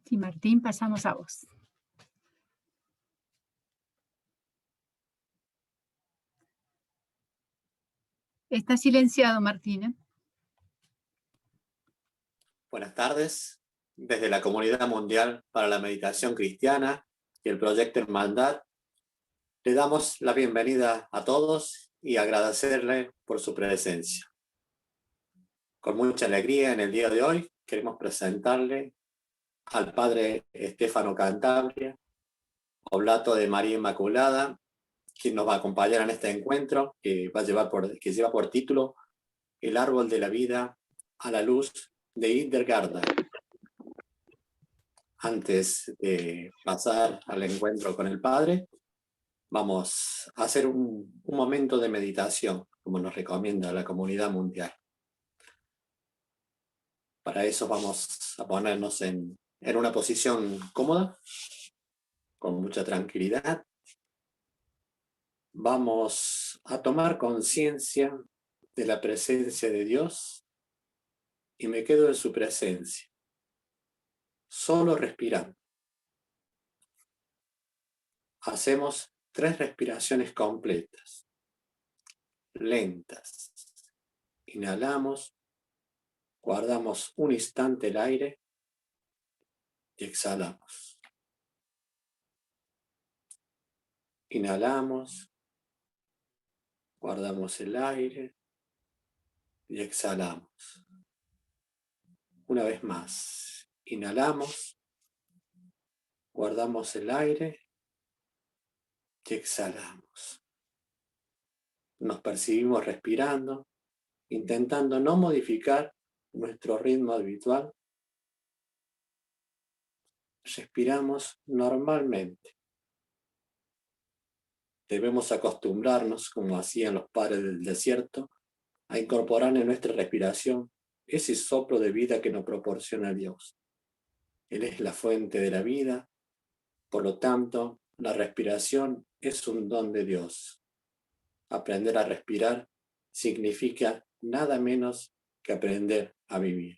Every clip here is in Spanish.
Sí, Martín, pasamos a vos. Está silenciado, Martín, ¿eh? Buenas tardes. Desde la Comunidad Mundial para la Meditación Cristiana y el Proyecto Hermandad, le damos la bienvenida a todos y agradecerle por su presencia. Con mucha alegría en el día de hoy queremos presentarle al Padre Stefano Cantabria, Oblato de María Inmaculada, quien nos va a acompañar en este encuentro que lleva por título El árbol de la vida a la luz de Hildegard. Antes de pasar al encuentro con el Padre, vamos a hacer un momento de meditación, como nos recomienda la Comunidad Mundial. Para eso vamos a ponernos en una posición cómoda, con mucha tranquilidad. Vamos a tomar conciencia de la presencia de Dios y me quedo en su presencia, solo respirando. Hacemos 3 respiraciones completas, lentas. Inhalamos, guardamos un instante el aire y exhalamos. Inhalamos, guardamos el aire y exhalamos. Una vez más, inhalamos, guardamos el aire y exhalamos. Nos percibimos respirando, intentando no modificar nuestro ritmo habitual. Respiramos normalmente. Debemos acostumbrarnos, como hacían los padres del desierto, a incorporar en nuestra respiración ese soplo de vida que nos proporciona Dios. Él es la fuente de la vida, por lo tanto, la respiración es un don de Dios. Aprender a respirar significa nada menos que aprender a vivir.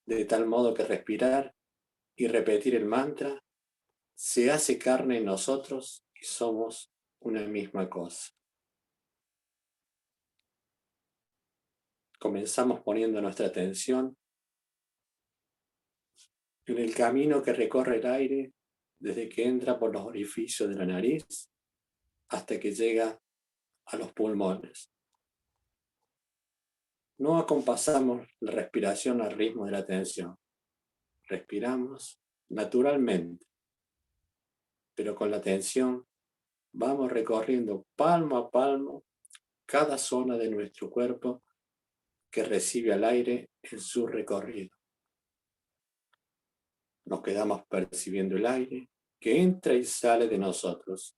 De tal modo que respirar y repetir el mantra se hace carne en nosotros y somos una misma cosa. Comenzamos poniendo nuestra atención en el camino que recorre el aire desde que entra por los orificios de la nariz hasta que llega a los pulmones. No acompasamos la respiración al ritmo de la atención. Respiramos naturalmente, pero con la atención vamos recorriendo palmo a palmo cada zona de nuestro cuerpo que recibe al aire en su recorrido. Nos quedamos percibiendo el aire que entra y sale de nosotros,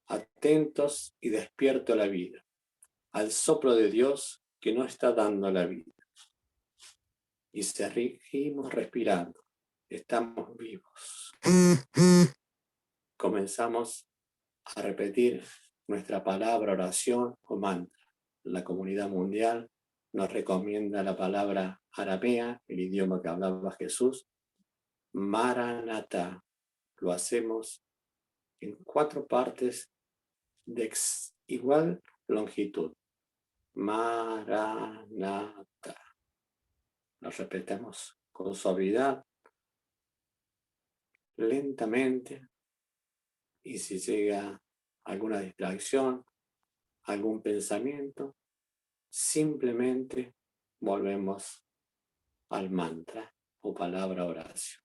atentos y despiertos a la vida, al soplo de Dios que nos está dando la vida. Y seguimos respirando, estamos vivos. Comenzamos a repetir nuestra palabra, oración o mantra. La comunidad mundial nos recomienda la palabra aramea, el idioma que hablaba Jesús, Maranatha. Lo hacemos en 4 partes de igual longitud. Maranatha. Lo repetamos con suavidad, lentamente, y si llega alguna distracción, algún pensamiento, simplemente volvemos al mantra o palabra oración.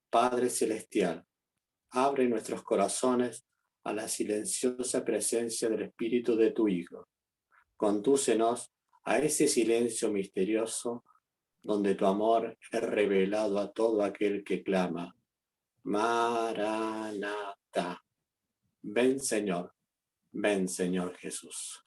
Padre Celestial, abre nuestros corazones a la silenciosa presencia del Espíritu de tu Hijo. Condúcenos a ese silencio misterioso donde tu amor es revelado a todo aquel que clama. Maranatha. Ven Señor Jesús.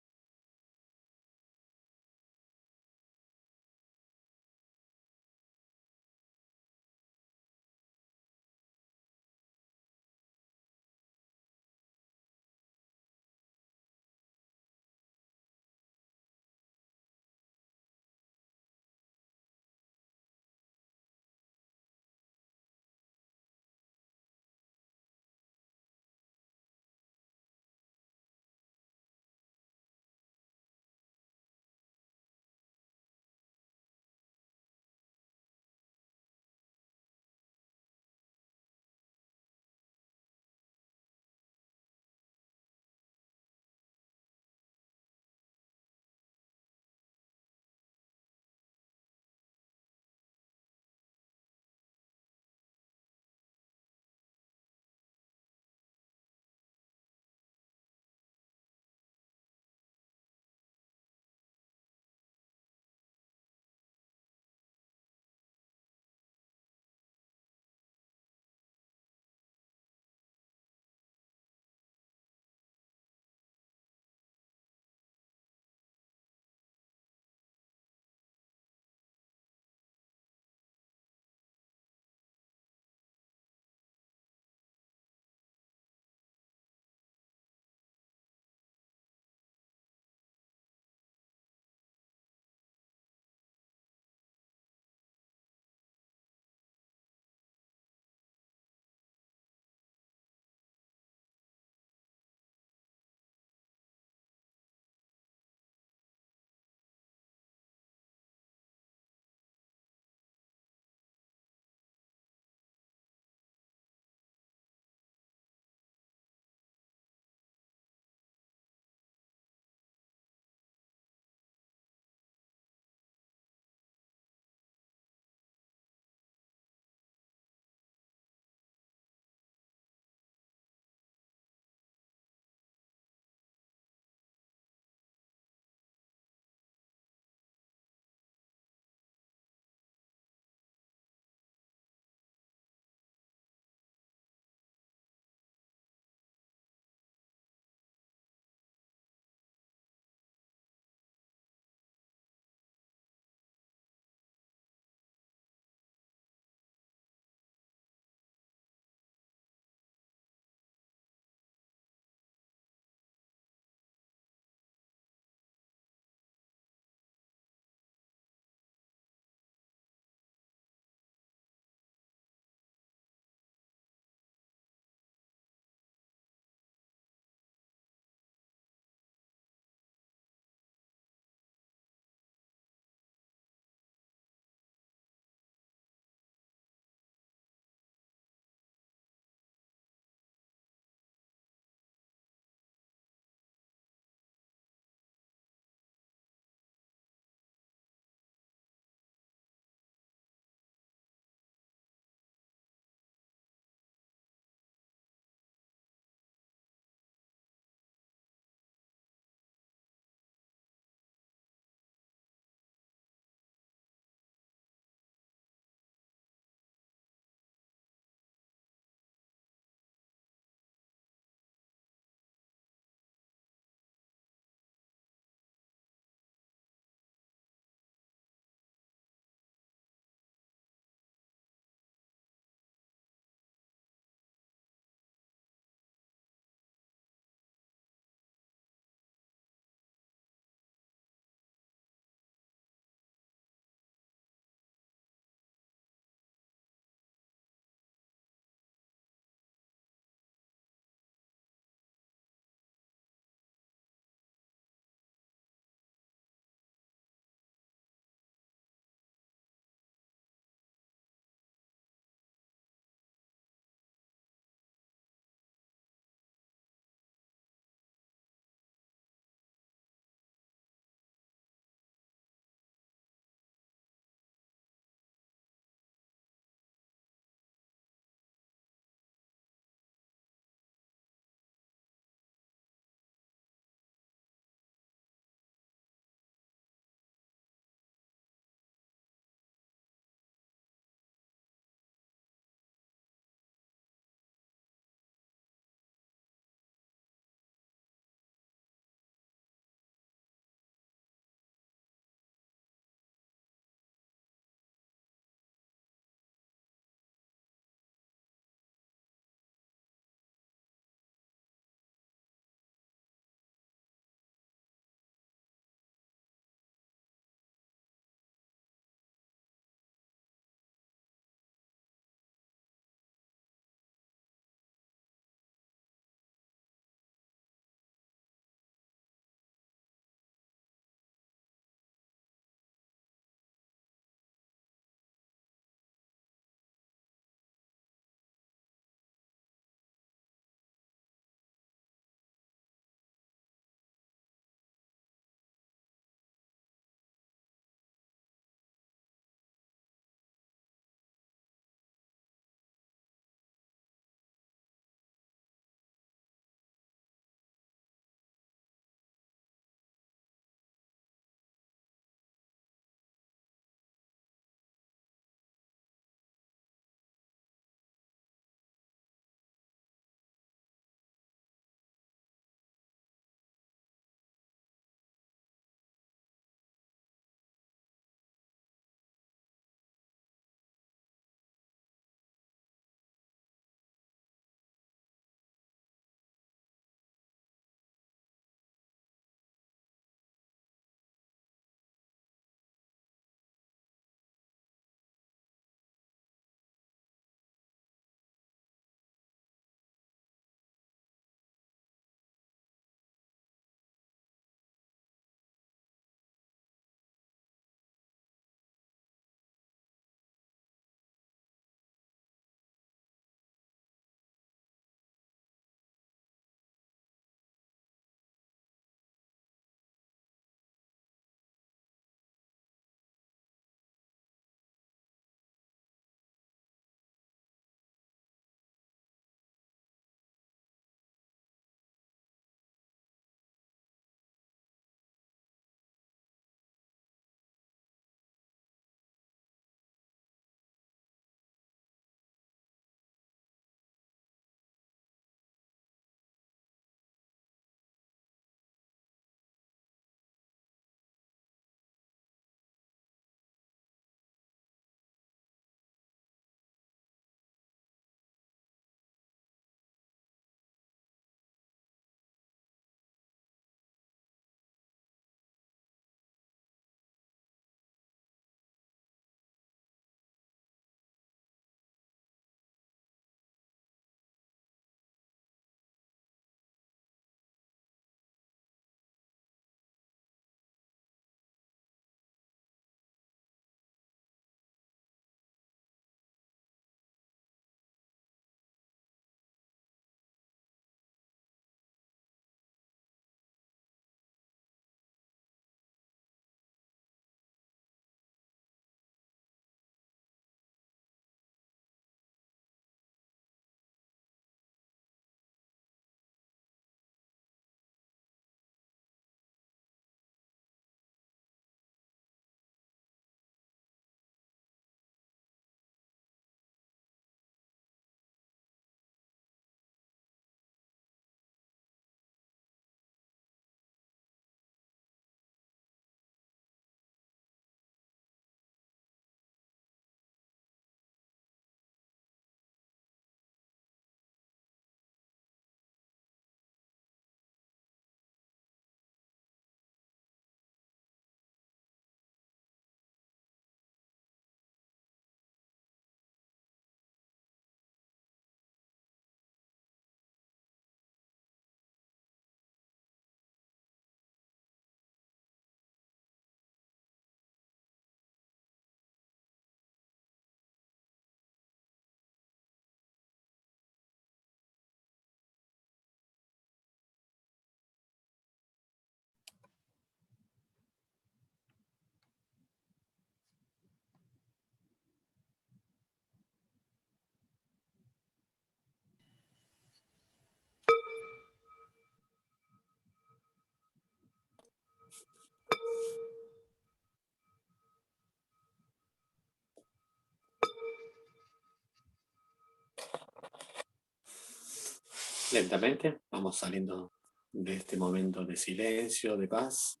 Lentamente vamos saliendo de este momento de silencio, de paz.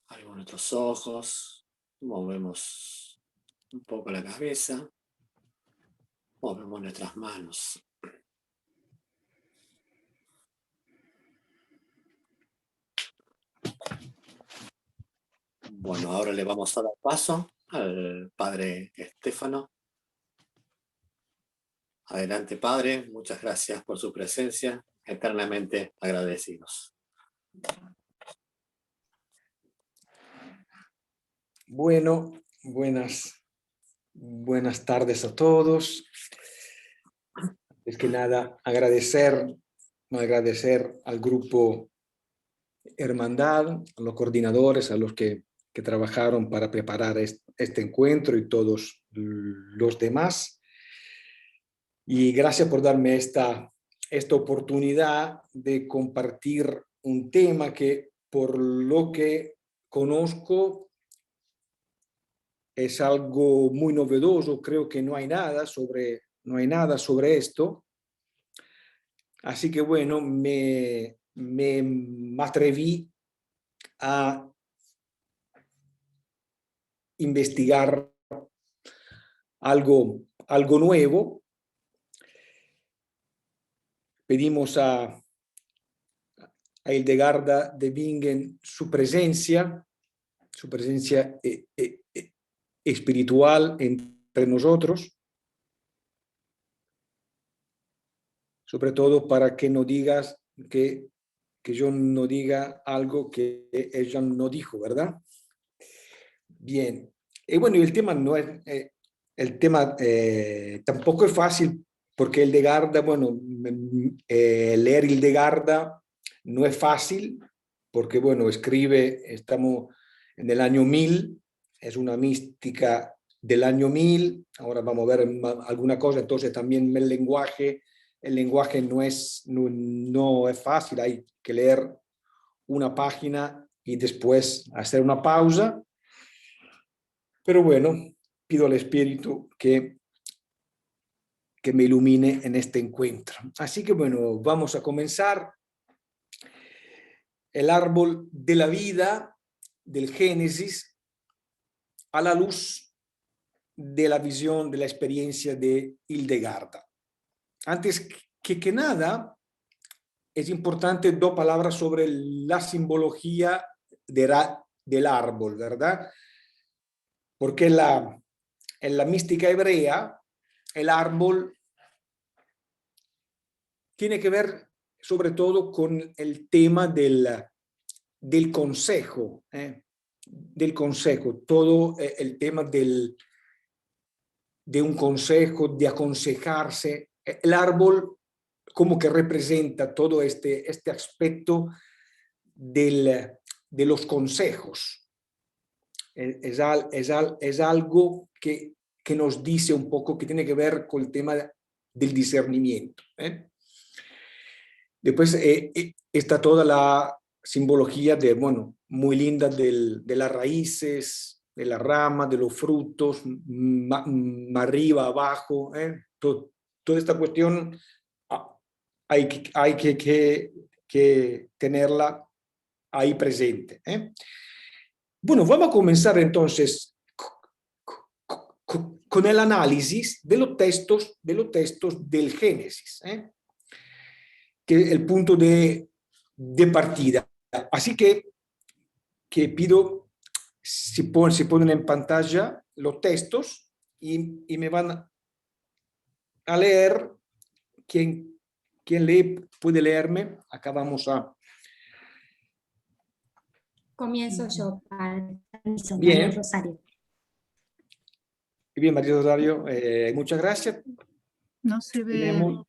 Abrimos nuestros ojos, movemos un poco la cabeza, movemos nuestras manos. Bueno, ahora le vamos a dar paso al padre Estefano. Adelante, padre, muchas gracias por su presencia, eternamente agradecidos. Bueno, buenas tardes a todos. Es que nada, agradecer al grupo Hermandad, a los coordinadores, a los que trabajaron para preparar este encuentro y todos los demás. Y gracias por darme esta oportunidad de compartir un tema que, por lo que conozco, es algo muy novedoso. Creo que no hay nada sobre esto. Así que bueno, me atreví a investigar algo nuevo. Pedimos a Hildegarda de Bingen su presencia espiritual entre nosotros, sobre todo para que no digas que yo no diga algo que ella no dijo, ¿verdad? Bien. Y bueno, el tema no es, tampoco es fácil, porque Hildegarda, bueno, leer Hildegarda no es fácil, porque bueno, estamos en el año 1000, es una mística del año 1000, ahora vamos a ver alguna cosa, entonces también el lenguaje no es fácil, hay que leer una página y después hacer una pausa. Pero bueno, pido al Espíritu que me ilumine en este encuentro. Así que bueno, vamos a comenzar. El árbol de la vida del Génesis a la luz de la visión, de la experiencia de Hildegarda. Antes que nada, es importante dos palabras sobre la simbología del árbol, ¿verdad? Porque en la mística hebrea, el árbol tiene que ver sobre todo con el tema del consejo, todo el tema de un consejo, de aconsejarse. El árbol como que representa todo este aspecto de los consejos. Es algo que nos dice un poco, que tiene que ver con el tema del discernimiento. Después está toda la simbología muy linda de las raíces, de la rama, de los frutos, arriba, abajo. Toda esta cuestión hay que tenerla ahí presente. Bueno, vamos a comenzar entonces con el análisis de los textos del Génesis, que es el punto de partida. Así que pido si ponen en pantalla los textos y me van a leer. ¿Quién lee? ¿Puede leerme? Acá vamos a... Comienzo yo, padre. Bien. María Rosario. Bien, María Rosario, muchas gracias. No se ve, Tenemos...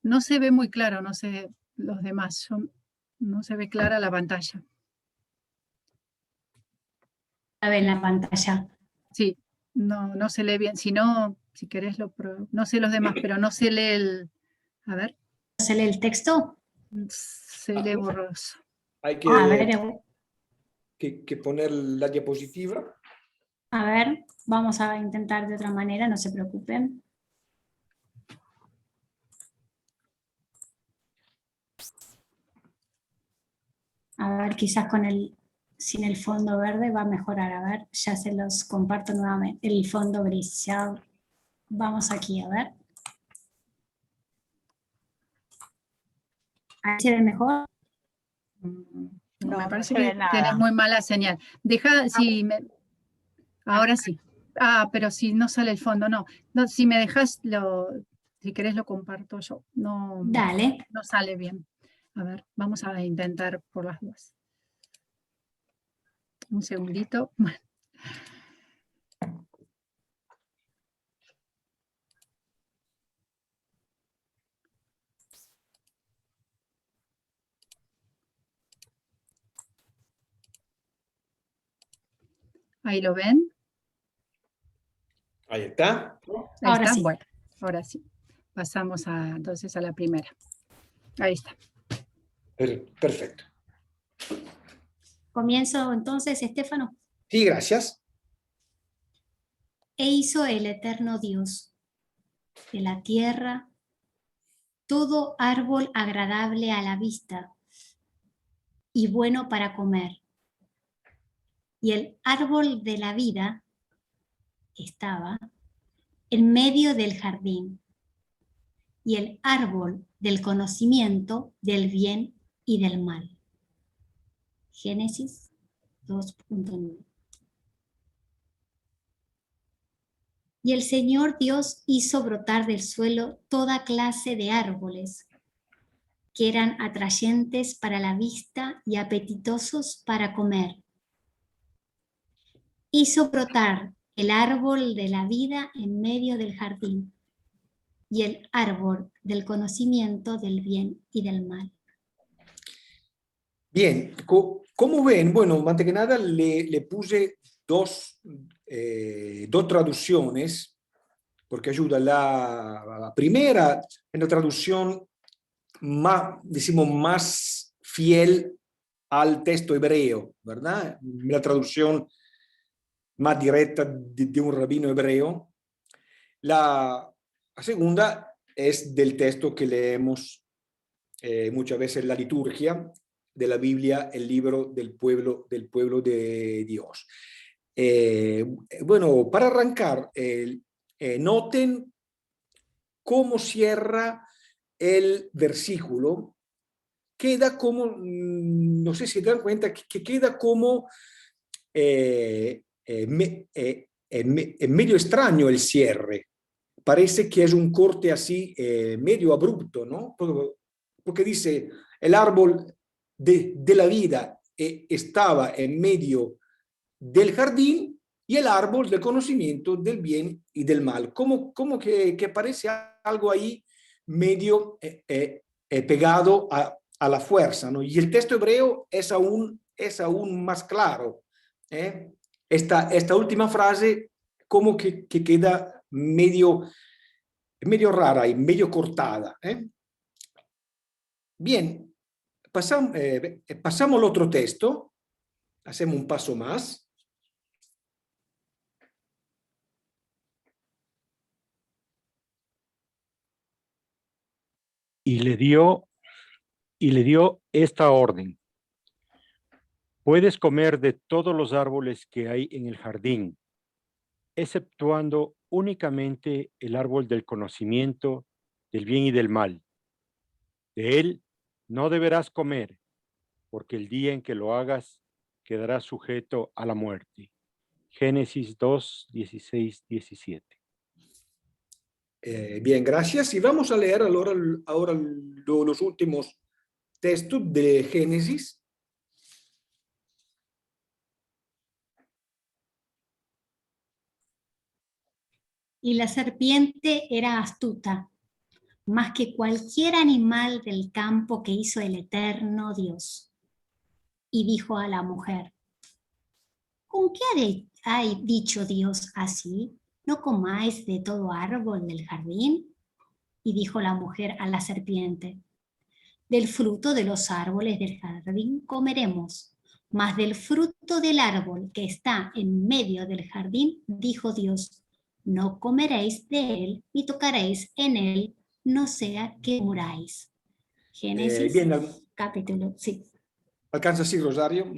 no se ve muy claro, no sé los demás. No se ve clara la pantalla. A ver en la pantalla. Sí, no se lee bien. Si no, si querés, no sé los demás, pero no se lee el... A ver. ¿Se lee el texto? Se lee borroso. Hay A ver, que poner la diapositiva. a ver, vamos a intentar de otra manera, no se preocupen. ver, quizás sin el fondo verde va a mejorar. A ver, ya se los comparto nuevamente. El fondo gris, ya vamos aquí, a ver. ¿Ahí se ve mejor? No, me No parece se ve que tenés nada. muy mala señal. Deja, si me, ahora sí. Ah, pero si no sale el fondo, no. No, si me dejas, si querés lo comparto yo. No, Dale. no sale bien. A ver, vamos a intentar por las dudas. Un segundito. Bueno. Ahí lo ven. Ahí está. Ahí Ahora está. sí. Bueno, ahora sí. Pasamos entonces a la primera. Ahí está. Perfecto. Comienzo entonces, Estefano. Sí, gracias. E hizo el eterno Dios de la tierra todo árbol agradable a la vista y bueno para comer. Y el árbol de la vida estaba en medio del jardín, y el árbol del conocimiento del bien y del mal. Génesis 2.9. Y el Señor Dios hizo brotar del suelo toda clase de árboles que eran atrayentes para la vista y apetitosos para comer. Hizo brotar el árbol de la vida en medio del jardín y el árbol del conocimiento del bien y del mal. Bien, como ven, bueno, antes que nada le puse dos traducciones, porque ayuda. La primera es una traducción más, decimos, más fiel al texto hebreo, ¿verdad? La traducción más directa de un rabino hebreo. La segunda es del texto que leemos muchas veces en la liturgia de la Biblia, el libro del pueblo de Dios. Bueno, para arrancar, noten cómo cierra el versículo. Queda como, no sé si se dan cuenta, que queda como medio extraño el cierre. Parece que es un corte así medio abrupto, ¿no? Porque dice, el árbol de la vida estaba en medio del jardín y el árbol del conocimiento del bien y del mal. Como que parece algo ahí medio pegado a la fuerza, ¿no? Y el texto hebreo es aún más claro. Esta última frase como que queda medio rara y medio cortada. Bien, pasamos al otro texto, hacemos un paso más. Y le dio esta orden: puedes comer de todos los árboles que hay en el jardín, exceptuando únicamente el árbol del conocimiento del bien y del mal. De él no deberás comer, porque el día en que lo hagas quedarás sujeto a la muerte. Génesis 2, 16, 17. Bien, gracias. Y vamos a leer ahora los últimos textos de Génesis. Y la serpiente era astuta, más que cualquier animal del campo que hizo el eterno Dios. Y dijo a la mujer: ¿con qué ha dicho Dios así? ¿No comáis de todo árbol del jardín? Y dijo la mujer a la serpiente: del fruto de los árboles del jardín comeremos, mas del fruto del árbol que está en medio del jardín, dijo Dios: no comeréis de él, ni tocaréis en él, no sea que muráis. Génesis, Bien, capítulo, sí. Alcanza así, Rosario,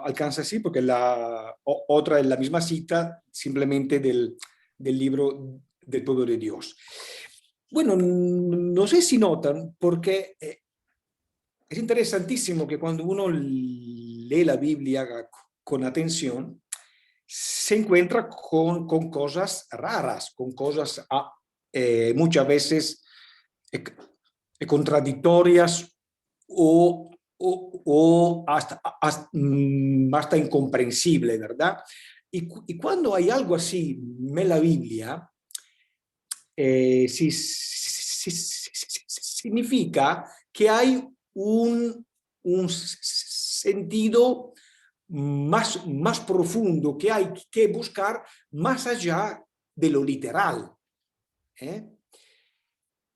alcanza así porque la otra es la misma cita simplemente del libro del pueblo de Dios. Bueno, no sé si notan, porque es interesantísimo que cuando uno lee la Biblia con atención, se encuentra con cosas raras, con cosas muchas veces contradictorias o hasta incomprensible, ¿verdad? Y cuando hay algo así en la Biblia, significa que hay un sentido más profundo, que hay que buscar más allá de lo literal.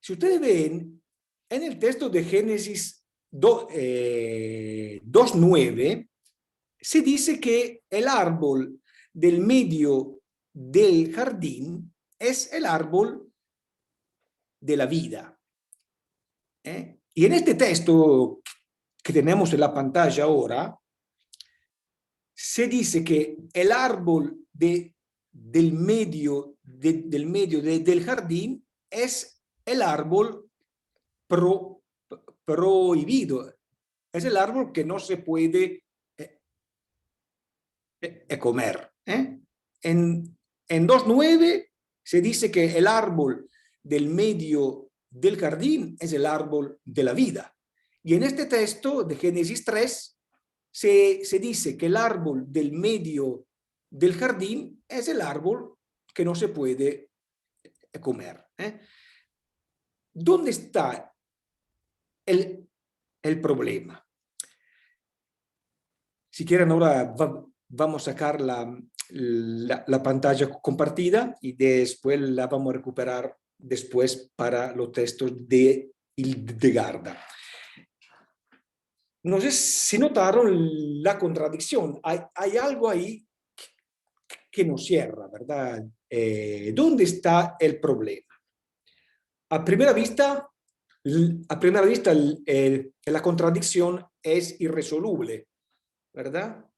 Si ustedes ven, en el texto de Génesis 2:9, se dice que el árbol del medio del jardín es el árbol de la vida. Y en este texto que tenemos en la pantalla ahora, se dice que el árbol del medio del jardín es el árbol prohibido, es el árbol que no se puede comer. En 2:9 se dice que el árbol del medio del jardín es el árbol de la vida. Y en este texto de Génesis 3 se dice que el árbol del medio del jardín es el árbol que no se puede comer. ¿Dónde está el problema? Si quieren ahora vamos a sacar la pantalla compartida y después la vamos a recuperar después para los textos de Hildegarda. No sé si notaron la contradicción. Hay algo ahí que nos cierra, ¿verdad? ¿Dónde está el problema? A primera vista, la contradicción es irresoluble, ¿verdad?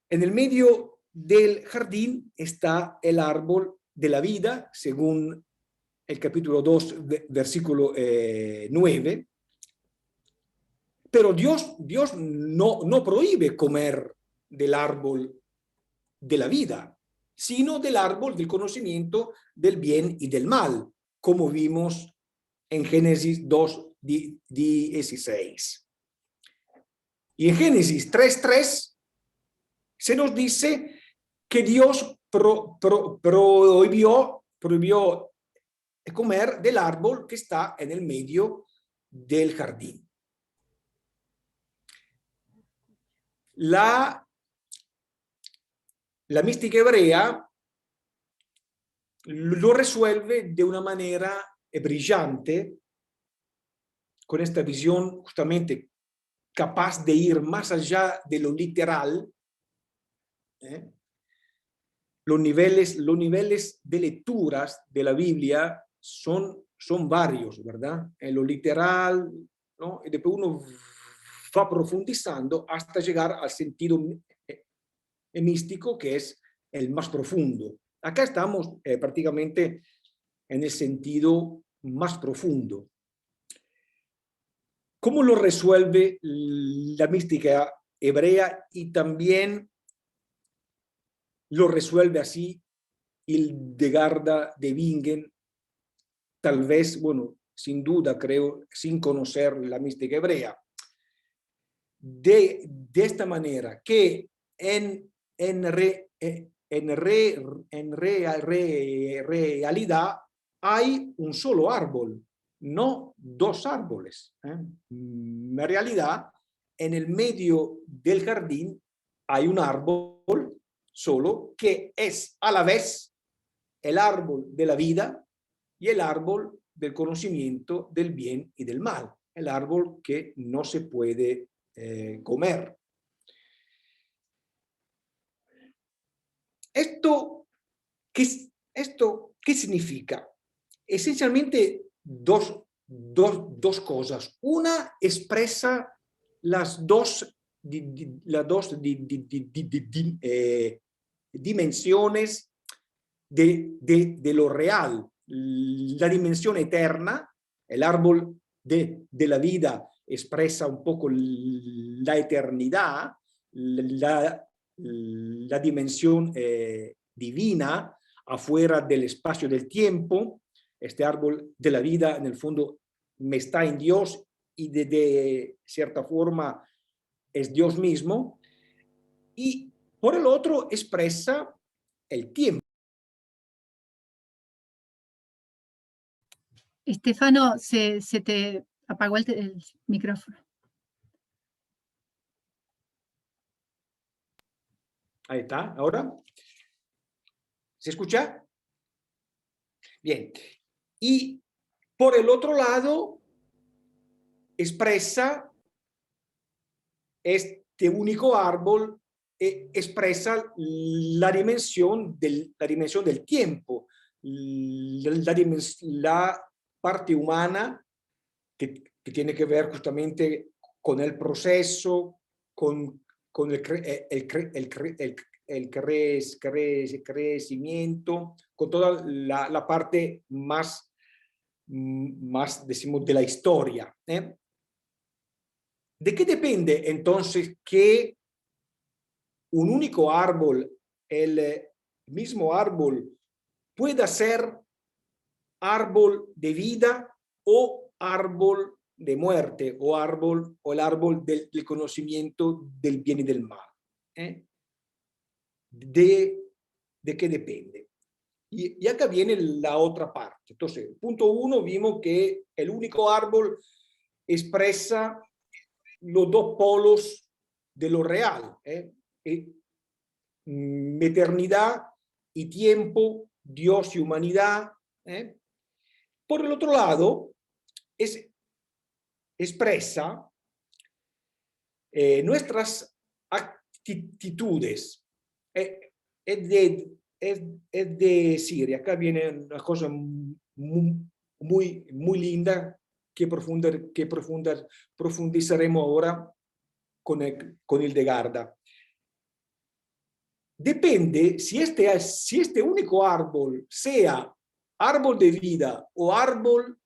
En el medio del jardín está el árbol de la vida, según el capítulo 2, versículo 9. Pero Dios no prohíbe comer del árbol de la vida, sino del árbol del conocimiento del bien y del mal, como vimos en Génesis 2:16. Y en Génesis 3:3 se nos dice que Dios prohibió comer del árbol que está en el medio del jardín. La mística hebrea lo resuelve de una manera brillante, con esta visión justamente capaz de ir más allá de lo literal. Los niveles de lecturas de la Biblia son varios, ¿verdad? En lo literal, ¿no? Y después uno va profundizando hasta llegar al sentido místico, que es el más profundo. Acá estamos prácticamente en el sentido más profundo. ¿Cómo lo resuelve la mística hebrea? Y también lo resuelve así Hildegarda de Bingen, tal vez, bueno, sin duda, creo, sin conocer la mística hebrea. De esta manera, que en realidad hay un solo árbol, no dos árboles. En realidad, en el medio del jardín hay un árbol solo que es a la vez el árbol de la vida y el árbol del conocimiento del bien y del mal, el árbol que no se puede comer. ¿Esto qué significa? Esencialmente dos dos cosas. Una expresa las dos dimensiones de lo real. La dimensión eterna, el árbol de la vida expresa un poco la eternidad, la dimensión divina afuera del espacio del tiempo. Este árbol de la vida en el fondo está en Dios y de cierta forma es Dios mismo. Y por el otro expresa el tiempo. Estefano, se te apagó el micrófono. Ahí está, ahora. ¿Se escucha? Bien. Y por el otro lado, expresa este único árbol, expresa la dimensión del tiempo, la parte humana que tiene que ver justamente con el proceso, con el crecimiento, con toda la parte más decimos, de la historia. ¿De qué depende entonces que un único árbol, el mismo árbol, pueda ser árbol de vida o árbol de muerte o el árbol del conocimiento del bien y del mal? ¿De qué depende? Y acá viene la otra parte. Entonces, punto 1, vimos que el único árbol expresa los dos polos de lo real, eternidad y tiempo, Dios y humanidad. Por el otro lado, expresa nuestras actitudes. Es decir, acá viene una cosa muy linda que profundizaremos ahora con Hildegarda. Depende si este único árbol sea árbol de vida o árbol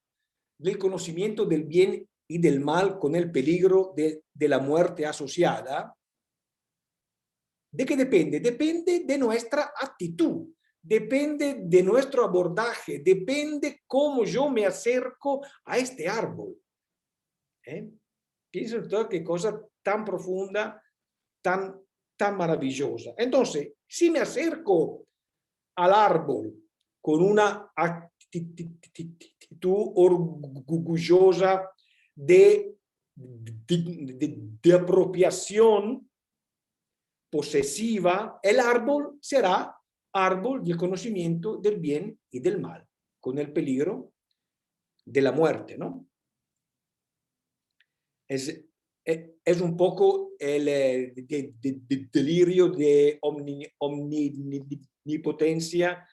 del conocimiento del bien y del mal con el peligro de la muerte asociada. ¿De qué depende? Depende de nuestra actitud, depende de nuestro abordaje, depende cómo yo me acerco a este árbol. Pienso en todo qué cosa tan profunda, tan maravillosa. Entonces, si me acerco al árbol con una actitud orgullosa de apropiación posesiva, el árbol será árbol del conocimiento del bien y del mal, con el peligro de la muerte, ¿no? Es un poco el delirio de omnipotencia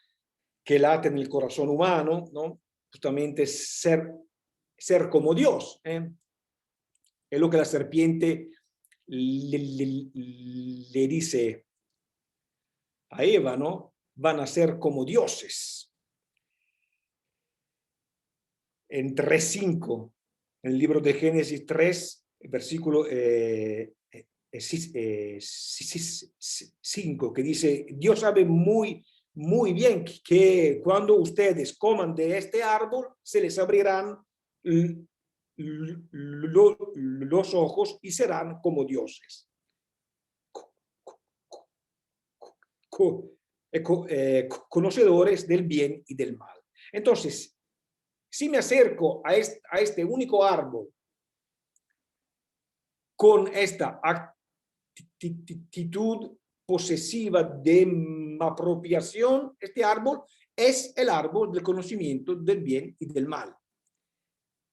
que late en el corazón humano, ¿no? Justamente ser como Dios. Es lo que la serpiente le dice a Eva, ¿no? Van a ser como dioses. En 3:5, en el libro de Génesis 3, versículo 5, que dice, Dios sabe muy bien que cuando ustedes coman de este árbol, se les abrirán los ojos y serán como dioses. Conocedores del bien y del mal. Entonces, si me acerco a este único árbol con esta actitud posesiva de apropiación, este árbol es el árbol del conocimiento del bien y del mal.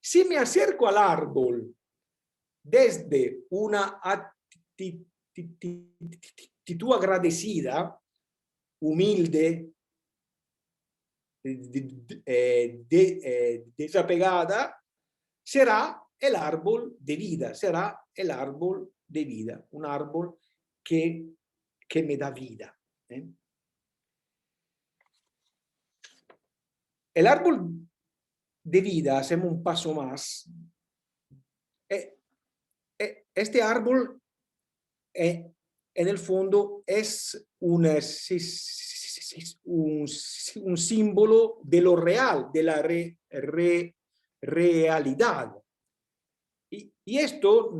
Si me acerco al árbol desde una actitud agradecida, humilde, desapegada, será el árbol de vida, será el árbol de vida, un árbol que me da vida. El árbol de vida, hacemos un paso más. Este árbol, en el fondo, es un símbolo de lo real, de la realidad. Y esto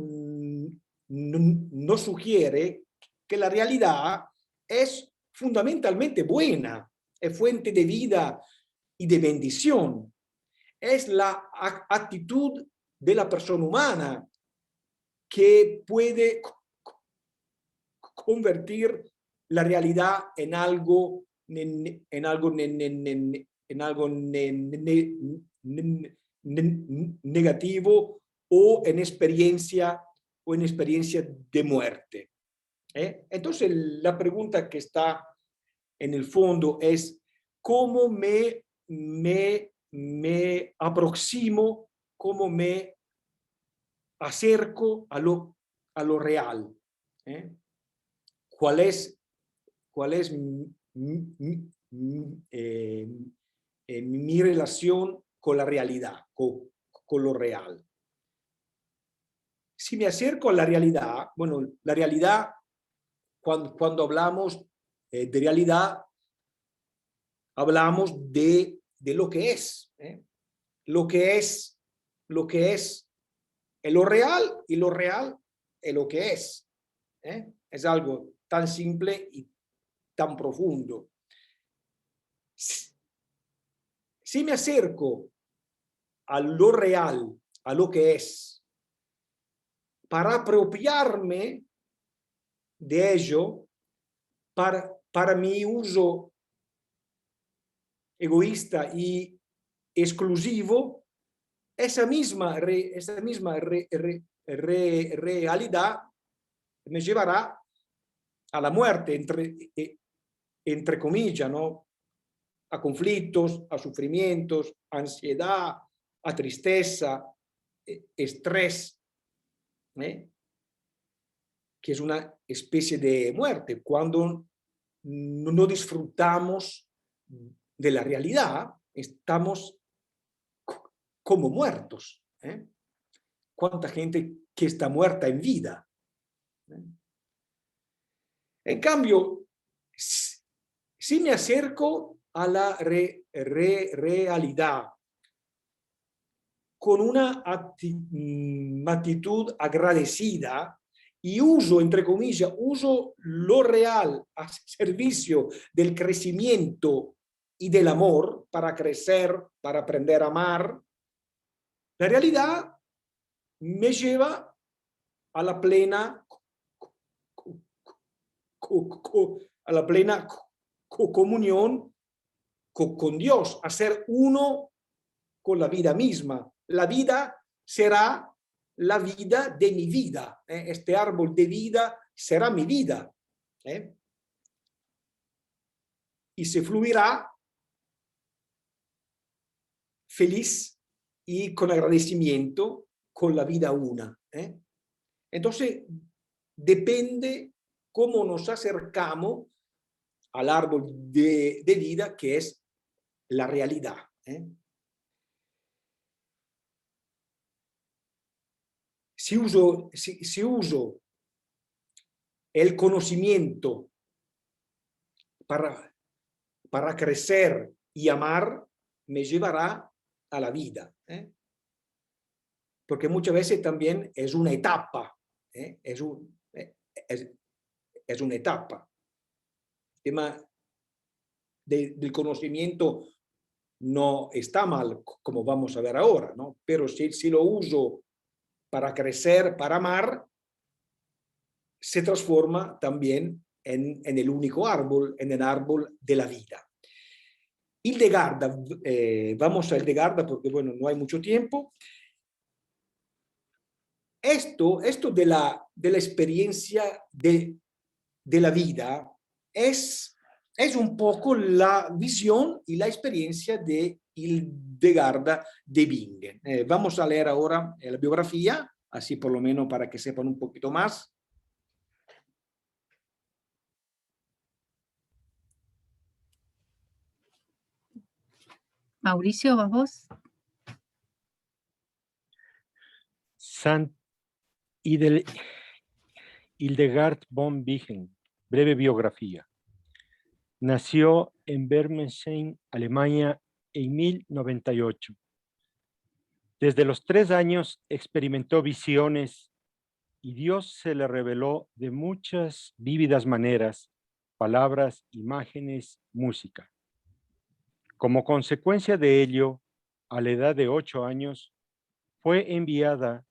nos sugiere que la realidad es fundamentalmente buena, es fuente de vida y de bendición. Es la actitud de la persona humana que puede convertir la realidad en algo negativo o en experiencia de muerte. Entonces la pregunta que está en el fondo es cómo me aproximo, cómo me acerco a lo real. ¿Cuál es mi relación con la realidad, con lo real? Si me acerco a la realidad, bueno, la realidad, cuando hablamos de realidad, hablamos de lo que es, lo que es lo real, y lo real es lo que es. Es algo tan simple y tan profundo. Si me acerco a lo real, a lo que es, para apropiarme de ello, para mi uso egoísta y exclusivo, esa misma realidad me llevará a la muerte, entre comillas, ¿no? A conflictos, a sufrimientos, a ansiedad, a tristeza, estrés, que es una especie de muerte. Cuando no disfrutamos de la realidad, estamos como muertos. ¿Cuánta gente que está muerta en vida? En cambio, si me acerco a la realidad con una actitud agradecida y uso, entre comillas, uso lo real a servicio del crecimiento y del amor para crecer, para aprender a amar, la realidad me lleva a la plena comunión con Dios, a ser uno con la vida misma. La vida será la vida de mi vida. Este árbol de vida será mi vida. Y se fluirá feliz y con agradecimiento con la vida una. Entonces, depende cómo nos acercamos al árbol de vida, que es la realidad. Si uso el conocimiento para crecer y amar, me llevará a la vida. Porque muchas veces también es una etapa. Es una etapa. El tema del conocimiento no está mal, como vamos a ver ahora, ¿no? Pero si lo uso para crecer, para amar, se transforma también en el único árbol, en el árbol de la vida. Hildegarda, vamos a Hildegarda porque, bueno, no hay mucho tiempo. Esto de la experiencia de la vida es un poco la visión y la experiencia de Hildegarda de Bingen. Vamos a leer ahora la biografía, así por lo menos para que sepan un poquito más. Mauricio, ¿vas vos? Sant Hildegard von Bingen, breve biografía. Nació en Bermensheim, Alemania, en 1098. Desde los 3 años experimentó visiones y Dios se le reveló de muchas vívidas maneras, palabras, imágenes, música. Como consecuencia de ello, a la edad de 8 años, fue enviada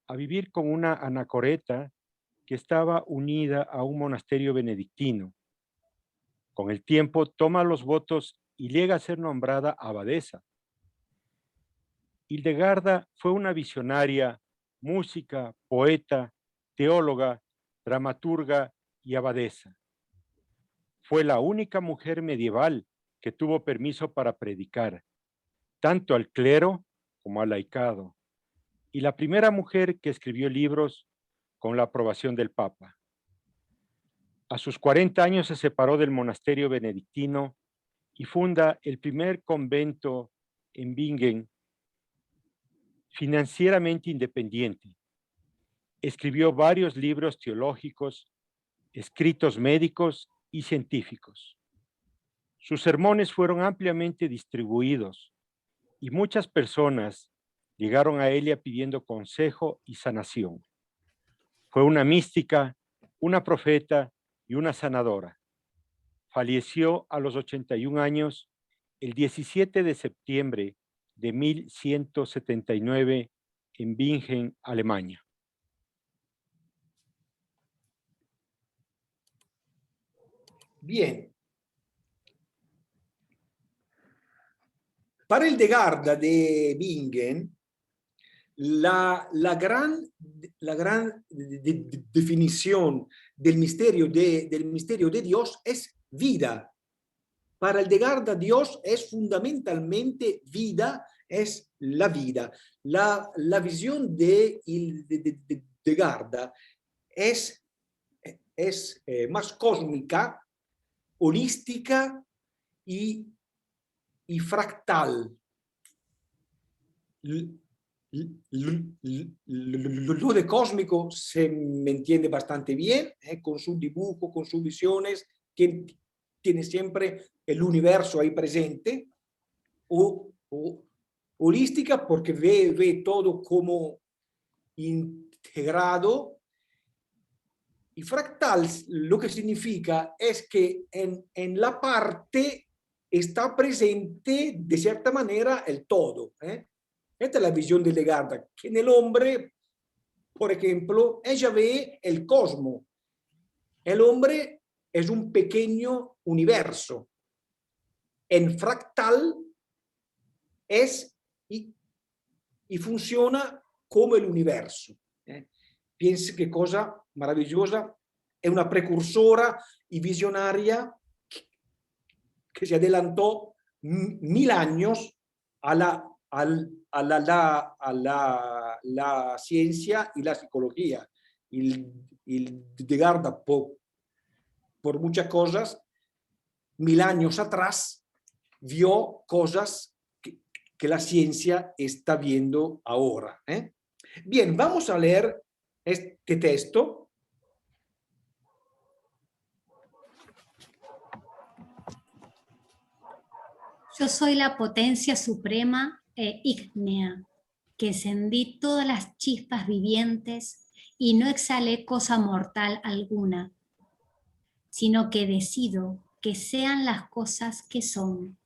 a vivir con una anacoreta que estaba unida a un monasterio benedictino. Con el tiempo toma los votos y llega a ser nombrada abadesa. Hildegarda fue una visionaria, música, poeta, teóloga, dramaturga y abadesa. Fue la única mujer medieval que tuvo permiso para predicar, tanto al clero como al laicado, y la primera mujer que escribió libros con la aprobación del Papa. A sus 40 años se separó del monasterio benedictino y funda el primer convento en Bingen, financieramente independiente. Escribió varios libros teológicos, escritos médicos y científicos. Sus sermones fueron ampliamente distribuidos y muchas personas llegaron a ella pidiendo consejo y sanación. Fue una mística, una profeta y una sanadora. Falleció a los 81 años el 17 de septiembre de 1179 en Bingen, Alemania. Bien. Para Hildegarda de Bingen, la gran definición del misterio de Dios es vida. Para Hildegarda, Dios es fundamentalmente vida, es la vida. La visión de Hildegarda es más cósmica, holística y fractal. Lo de cósmico se me entiende bastante bien, con su dibujo, con sus visiones, que tiene siempre el universo ahí presente. O holística porque ve todo como integrado. Y fractal lo que significa es que en la parte está presente de cierta manera el todo. Esta es la visión de Hildegarda, que en el hombre, por ejemplo, ella ve el cosmos. El hombre es un pequeño universo. En fractal es y funciona como el universo. Piensa qué cosa maravillosa, es una precursora y visionaria que se adelantó 1000 años a la ciencia y la psicología. Hildegarda, por muchas cosas, 1000 años atrás, vio cosas que la ciencia está viendo ahora. Bien, vamos a leer este texto. Yo soy la potencia suprema e ígnea, que encendí todas las chispas vivientes y no exhalé cosa mortal alguna, sino que decido que sean las cosas que son.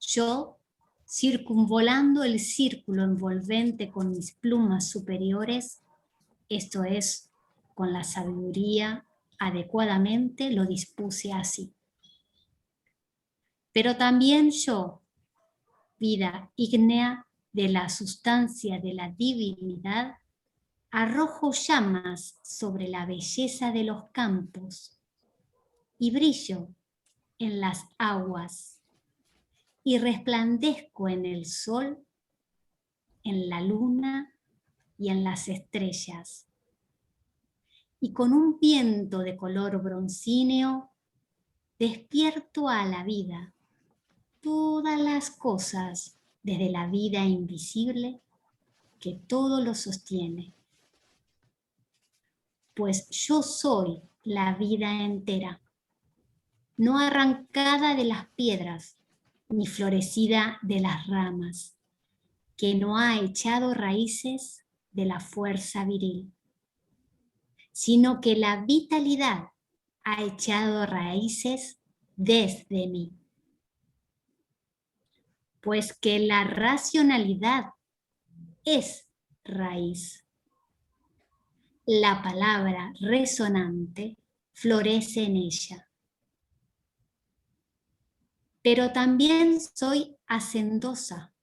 Yo, circunvolando el círculo envolvente con mis plumas superiores, esto es, con la sabiduría, adecuadamente lo dispuse así. Pero también yo, vida ígnea de la sustancia de la divinidad, arrojo llamas sobre la belleza de los campos y brillo en las aguas y resplandezco en el sol, en la luna y en las estrellas. Y con un viento de color broncíneo despierto a la vida todas las cosas, desde la vida invisible que todo lo sostiene. Pues yo soy la vida entera, no arrancada de las piedras, ni florecida de las ramas, que no ha echado raíces de la fuerza viril, sino que la vitalidad ha echado raíces desde mí. Pues que la racionalidad es raíz. La palabra resonante florece en ella. Pero también soy hacendosa,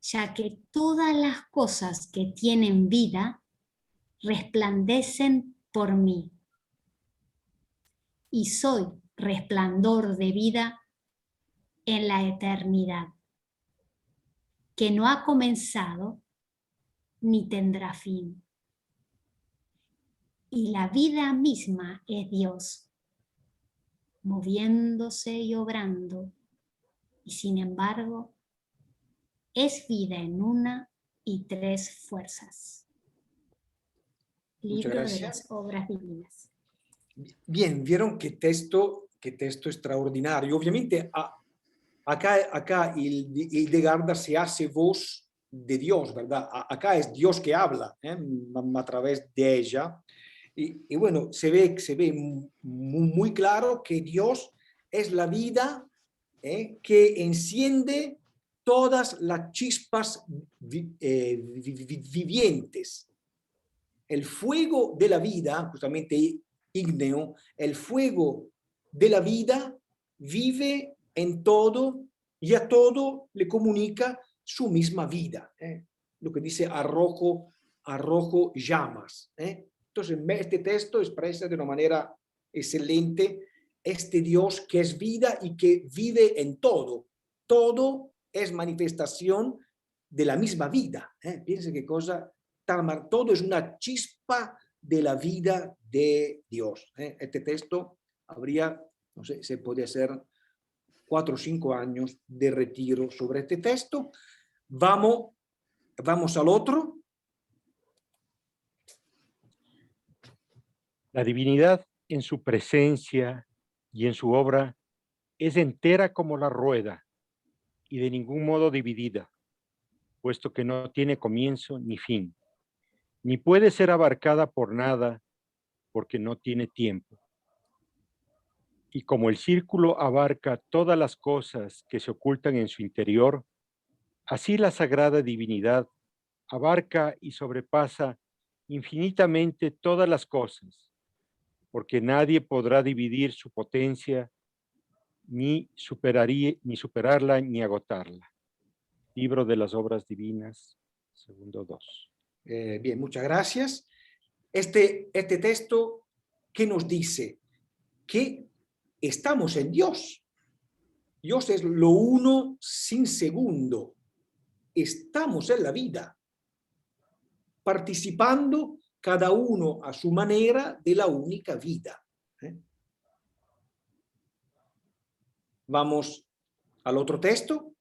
ya que todas las cosas que tienen vida resplandecen por mí. Y soy resplandor de vida en la eternidad, que no ha comenzado ni tendrá fin. Y la vida misma es Dios, moviéndose y obrando, y sin embargo es vida en una y tres fuerzas. Libro de las Obras Divinas. Bien, vieron qué texto extraordinario. Obviamente acá Hildegarda se hace voz de Dios, ¿verdad? Acá es Dios que habla a través de ella. Y bueno, se ve muy claro que Dios es la vida que enciende todas las chispas vivientes. El fuego de la vida, justamente ígneo, el fuego de la vida vive en todo y a todo le comunica su misma vida. Lo que dice arrojo llamas. Entonces, este texto expresa de una manera excelente este Dios que es vida y que vive en todo. Todo es manifestación de la misma vida. Piensen qué cosa tan... Todo es una chispa de la vida de Dios. Este texto habría, no sé, se puede hacer 4 o 5 años de retiro sobre este texto. Vamos al otro. La divinidad en su presencia y en su obra es entera como la rueda y de ningún modo dividida, puesto que no tiene comienzo ni fin, ni puede ser abarcada por nada porque no tiene tiempo. Y como el círculo abarca todas las cosas que se ocultan en su interior, así la sagrada divinidad abarca y sobrepasa infinitamente todas las cosas, porque nadie podrá dividir su potencia, ni superarla, ni agotarla. Libro de las Obras Divinas, segundo 2. Bien, muchas gracias. Este texto, ¿qué nos dice? Que estamos en Dios. Dios es lo uno sin segundo. Estamos en la vida, participando cada uno a su manera de la única vida. Vamos al otro texto.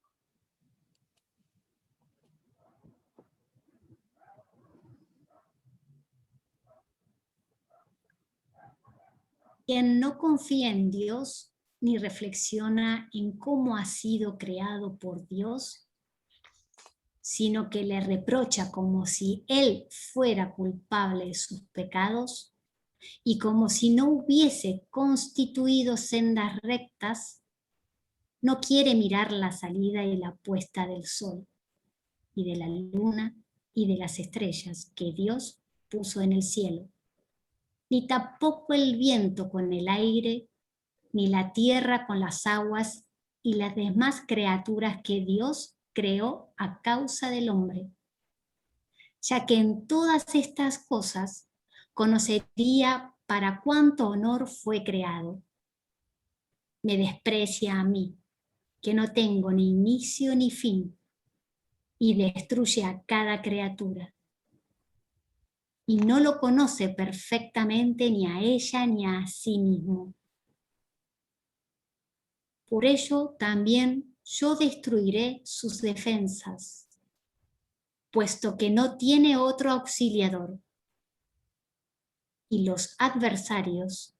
Quien no confía en Dios ni reflexiona en cómo ha sido creado por Dios, sino que le reprocha como si él fuera culpable de sus pecados y como si no hubiese constituido sendas rectas, no quiere mirar la salida y la puesta del sol y de la luna y de las estrellas que Dios puso en el cielo, ni tampoco el viento con el aire, ni la tierra con las aguas y las demás criaturas que Dios creó a causa del hombre, ya que en todas estas cosas conocería para cuánto honor fue creado. Me desprecia a mí, que no tengo ni inicio ni fin, y destruye a cada criatura. Y no lo conoce perfectamente ni a ella ni a sí mismo. Por ello también yo destruiré sus defensas, puesto que no tiene otro auxiliador. Y los adversarios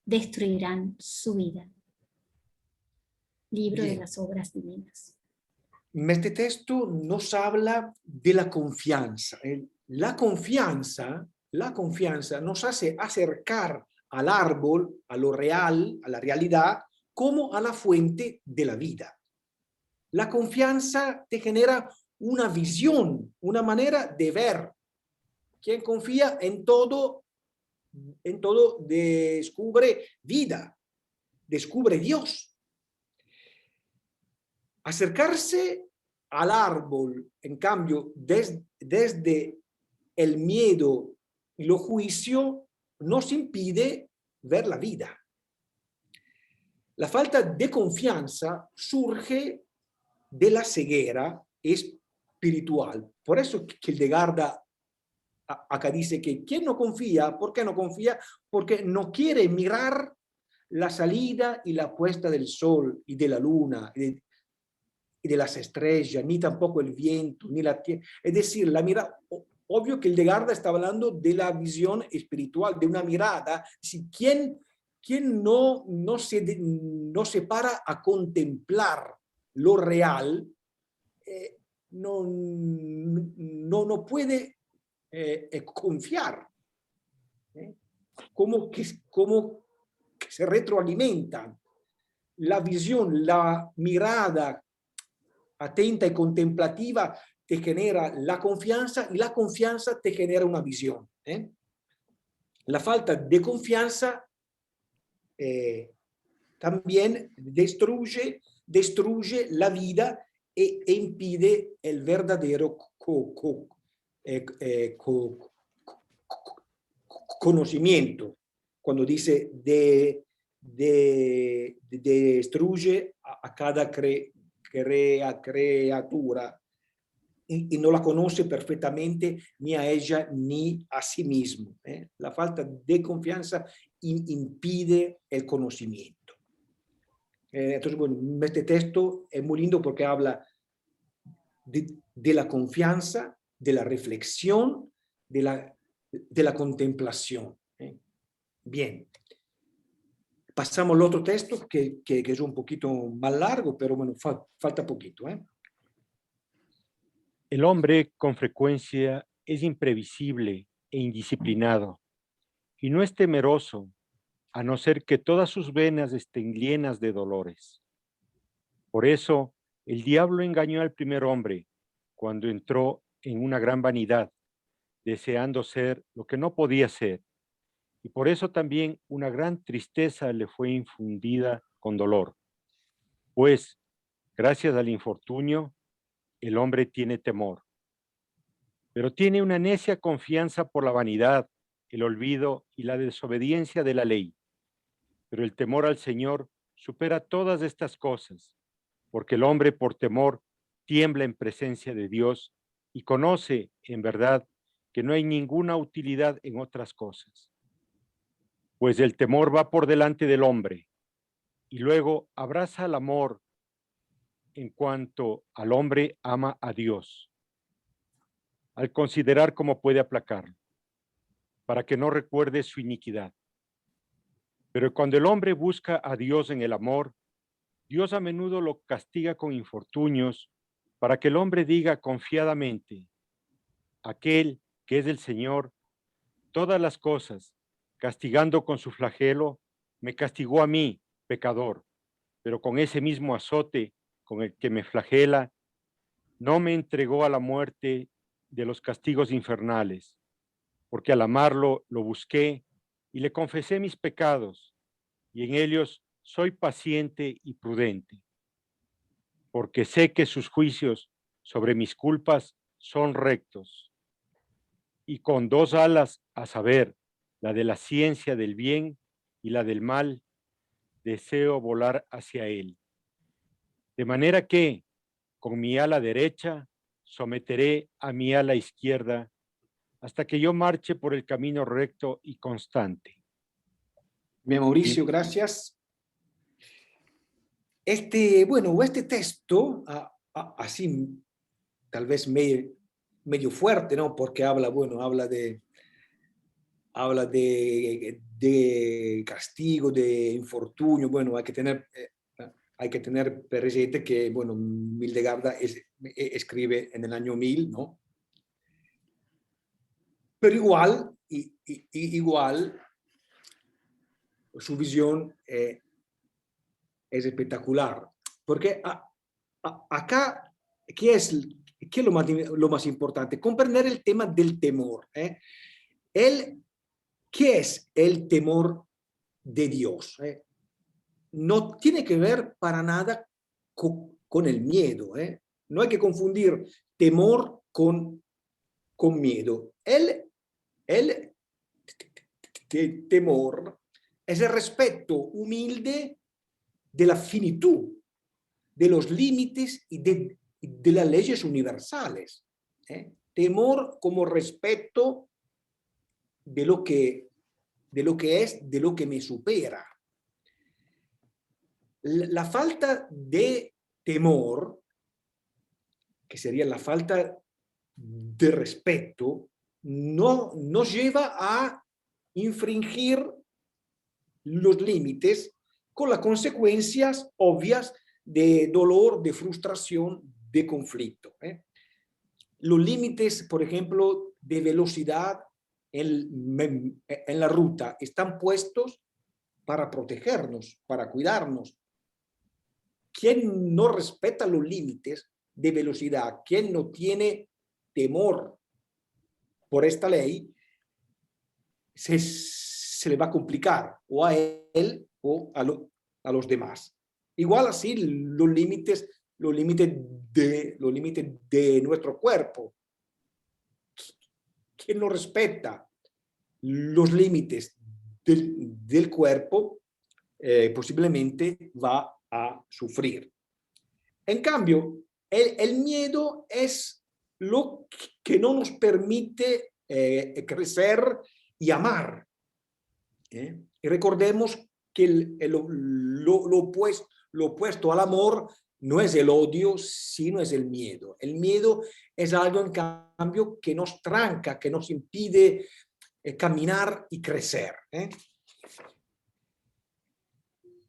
destruirán su vida. Libro de las Obras Divinas. Este texto nos habla de la confianza. La confianza nos hace acercar al árbol, a lo real, a la realidad, como a la fuente de la vida. La confianza te genera una visión, una manera de ver. Quien confía en todo descubre vida, descubre Dios. Acercarse al árbol, en cambio, desde el miedo y los juicios, nos impide ver la vida. La falta de confianza surge de la ceguera espiritual. Por eso que Hildegard acá dice que ¿quién no confía? ¿Por qué no confía? Porque no quiere mirar la salida y la puesta del sol y de la luna y de las estrellas, ni tampoco el viento, ni la tierra. Es decir, la mirada, obvio que Hildegard está hablando de la visión espiritual, de una mirada. Si ¿quién no se para a contemplar lo real, no puede confiar. Como que se retroalimentan. La visión, la mirada atenta y contemplativa te genera la confianza y la confianza te genera una visión. La falta de confianza también destruye la vida e impide el verdadero conocimiento. Cuando dice destruye a cada criatura y no la conoce perfectamente ni a ella ni a sí mismo. La falta de confianza impide el conocimiento. Entonces, bueno, este texto es muy lindo porque habla de la confianza, de la reflexión, de la contemplación. Bien. Pasamos al otro texto que es un poquito más largo, pero bueno, falta poquito. El hombre con frecuencia es imprevisible e indisciplinado y no es temeroso, a no ser que todas sus venas estén llenas de dolores. Por eso, el diablo engañó al primer hombre cuando entró en una gran vanidad, deseando ser lo que no podía ser. Y por eso también una gran tristeza le fue infundida con dolor. Pues, gracias al infortunio, el hombre tiene temor. Pero tiene una necia confianza por la vanidad, el olvido y la desobediencia de la ley. Pero el temor al Señor supera todas estas cosas, porque el hombre por temor tiembla en presencia de Dios y conoce, en verdad, que no hay ninguna utilidad en otras cosas. Pues el temor va por delante del hombre y luego abraza el amor en cuanto al hombre ama a Dios, al considerar cómo puede aplacarlo, para que no recuerde su iniquidad. Pero cuando el hombre busca a Dios en el amor, Dios a menudo lo castiga con infortunios para que el hombre diga confiadamente, aquel que es del Señor, todas las cosas, castigando con su flagelo, me castigó a mí, pecador, pero con ese mismo azote con el que me flagela, no me entregó a la muerte de los castigos infernales, porque al amarlo lo busqué y le confesé mis pecados, y en ellos soy paciente y prudente, porque sé que sus juicios sobre mis culpas son rectos, y con dos alas, a saber, la de la ciencia del bien y la del mal, deseo volar hacia él. De manera que, con mi ala derecha, someteré a mi ala izquierda hasta que yo marche por el camino recto y constante. Bien, Mauricio, gracias. Bueno, este texto, así tal vez medio fuerte, ¿no? Porque habla de castigo, de infortunio. Bueno, hay que tener presente que, bueno, Mildegard escribe en el año 1000, ¿no? Pero igual su visión es espectacular, porque acá, ¿qué es lo más importante? Comprender el tema del temor. ¿Qué es el temor de Dios? No tiene que ver para nada con el miedo. No hay que confundir temor con miedo. El temor es el respeto humilde de la finitud, de los límites y de las leyes universales. Temor como respeto de lo que es, de lo que me supera. La falta de temor, que sería la falta de respeto, no nos lleva a infringir los límites con las consecuencias obvias de dolor, de frustración, de conflicto. Los límites, por ejemplo, de velocidad en la ruta están puestos para protegernos, para cuidarnos. ¿Quién no respeta los límites de velocidad? ¿Quién no tiene temor por esta ley? Se le va a complicar o a él o a los demás. Igual así los límites de nuestro cuerpo. ¿Quién no respeta los límites del cuerpo? Posiblemente va a sufrir. En cambio, el miedo es lo que no nos permite crecer y amar. Y recordemos que lo opuesto al amor no es el odio, sino es el miedo. El miedo es algo, en cambio, que nos tranca, que nos impide caminar y crecer.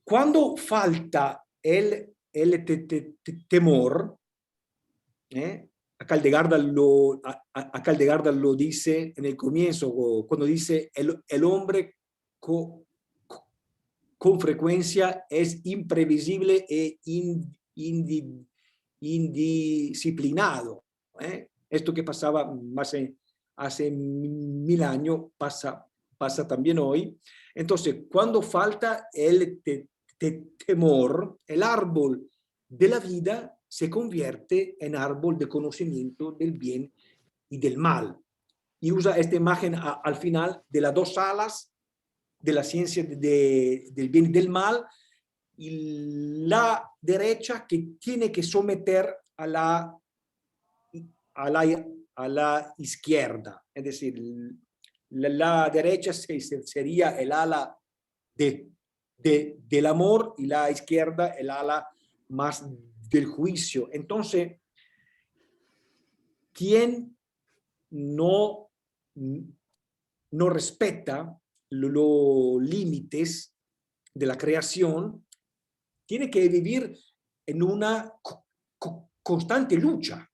Cuando falta el temor, acá Caldegarda lo dice en el comienzo, cuando dice el hombre con frecuencia es imprevisible e indisciplinado. Esto que pasaba hace 1000 años pasa también hoy. Entonces, cuando falta el temor, el árbol de la vida se convierte en árbol de conocimiento del bien y del mal. Y usa esta imagen al final de las dos alas de la ciencia del bien y del mal, y la derecha que tiene que someter a la izquierda. Es decir, la derecha sería el ala del amor y la izquierda el ala más del juicio. Entonces, quien no respeta los límites de la creación tiene que vivir en una constante lucha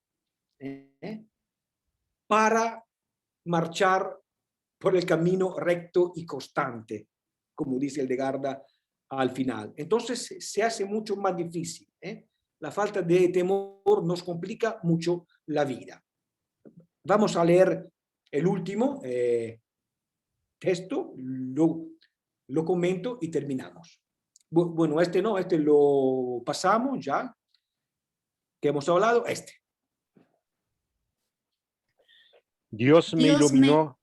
para marchar por el camino recto y constante, como dice Hildegard al final. Entonces se hace mucho más difícil. La falta de temor nos complica mucho la vida. Vamos a leer el último texto, lo comento y terminamos. Bueno, este lo pasamos ya, que hemos hablado, Dios me iluminó.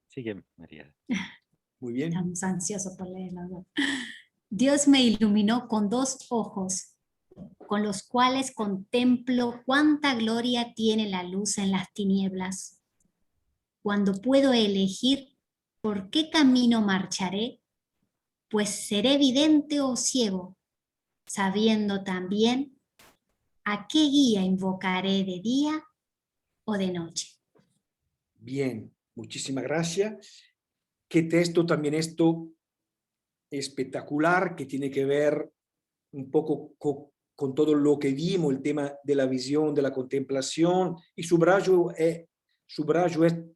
Sigue, María. Muy bien. Estamos ansiosos por leerlo. Dios me iluminó con 2 ojos con los cuales contemplo cuánta gloria tiene la luz en las tinieblas. Cuando puedo elegir por qué camino marcharé, pues seré vidente o ciego, sabiendo también a qué guía invocaré de día o de noche. Bien, muchísimas gracias. Qué texto también esto espectacular, que tiene que ver un poco con todo lo que vimos, el tema de la visión, de la contemplación, y subrayo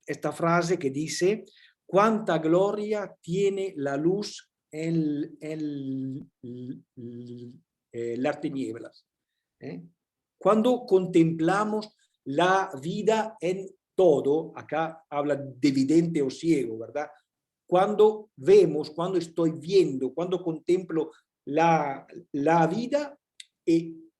esta frase que dice: cuánta gloria tiene la luz en las tinieblas. Cuando contemplamos la vida en todo, acá habla de vidente o ciego, ¿verdad? Cuando vemos, cuando estoy viendo, cuando contemplo la vida,